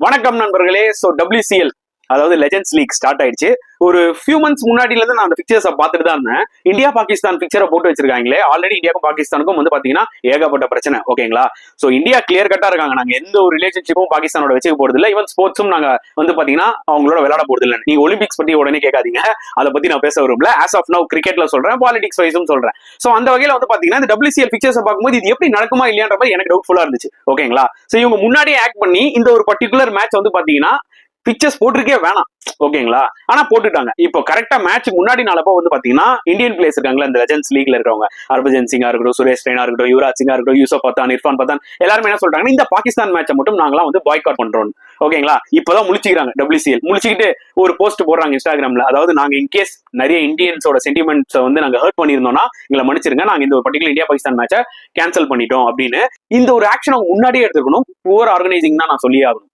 வணக்கம் நண்பர்களே. WCL அதாவது லெஜெண்ட்ஸ் லீக் ஸ்டார்ட் ஆயிடுச்சு. ஒரு ஃபியூ மந்த்ஸ் முன்னாடில இருந்து நான் அந்த பிக்சர்ஸை பார்த்துட்டு தான் இருந்தேன். இந்தியா பாகிஸ்தான் பிக்சரை போட்டு வச்சிருக்காங்களே, ஆல்ரெடி இந்தியாவுக்கும் பாகிஸ்தானுக்கும் பாத்தீங்கன்னா ஏகப்பட்ட பிரச்சனை. ஓகேங்களா? சோ இந்தியா கிளியர் கட்டா இருக்காங்க, நாங்க எந்த ஒரு ரிலேஷன்ஷிப்பும் பாகிஸ்தானோட வச்சுக்க போறது இல்ல, ஈவன் ஸ்போர்ட்ஸும் நாங்க பாத்தீங்கன்னா அவங்களோட விளையாட போறது இல்லை. நீங்க ஒலிம்பிக்ஸ் பத்தி உடனே கேட்காதீங்க, அதை பத்தி நான் பேச வரும்ல. ஆஸ் ஆஃப் நவ் கிரிக்கெட்ல சொல்றேன், பாலிடிக்ஸ் வைஸும் சொல்றேன். சோ அந்த வகையில பாத்தீங்கன்னா இந்த WCL பிக்சர்ஸ் பார்க்கும்போது இது எப்படி நடக்குமா இல்லையான்ற மாதிரி எனக்கு டவுட்ஃபுல்லா இருந்துச்சு. ஓகேங்களா? சோ இவங்க முன்னாடியே ஆக்ட் பண்ணி இந்த ஒரு பர்டிகுலர் மேட்ச் பாத்தீங்கன்னா பிக்சர்ஸ் போட்டிருக்கே வேணாம். ஓகேங்களா? ஆனா போட்டுட்டாங்க. இப்போ கரெக்டா மேட்ச் முன்னாடி நாளப்போ பாத்தீங்கன்னா இந்தியன் பிளேயர்ஸ் இருக்காங்களா இந்த லெஜெண்ட்ஸ் லீக்ல இருக்கவங்க, ஹர்பஜன் சிங்கா இருக்கட்டும், சுரேஷ் ரெய்னா இருக்கட்டும், யுவராஜ் சிங்கா இருக்கட்டும், யூசுப் பத்தான், இர்ஃபான் பத்தான், எல்லாருமே என்ன சொல்றாங்கன்னா இந்த பாகிஸ்தான் மேட்சை மட்டும் நாங்களாம் பாய்காட் பண்றோம். ஓகேங்களா? இப்பதான் முழிச்சுக்கிறாங்க WCL. முழிச்சுக்கிட்டு ஒரு போஸ்ட் போடுறாங்க இன்ஸ்டாகிராம்ல. அதாவது நாங்க இன்கேஸ் நிறைய இந்தியன்ஸோட சென்டிமெண்ட்ஸ் நாங்க ஹர்ட் பண்ணிருந்தோம்னா எங்களை மன்னிச்சிருங்க, நாங்க இந்த ஒரு பர்டிகுலர் இந்தியா பாகிஸ்தான் மேட்சை கேன்சல் பண்ணிட்டோம் அப்படின்னு. இந்த ஒரு ஆக்ஷன் அவங்க முன்னாடியே எடுத்துக்கணும். புவர் ஆர்கனைசிங் தான் நான் சொல்லியே ஆகணும்.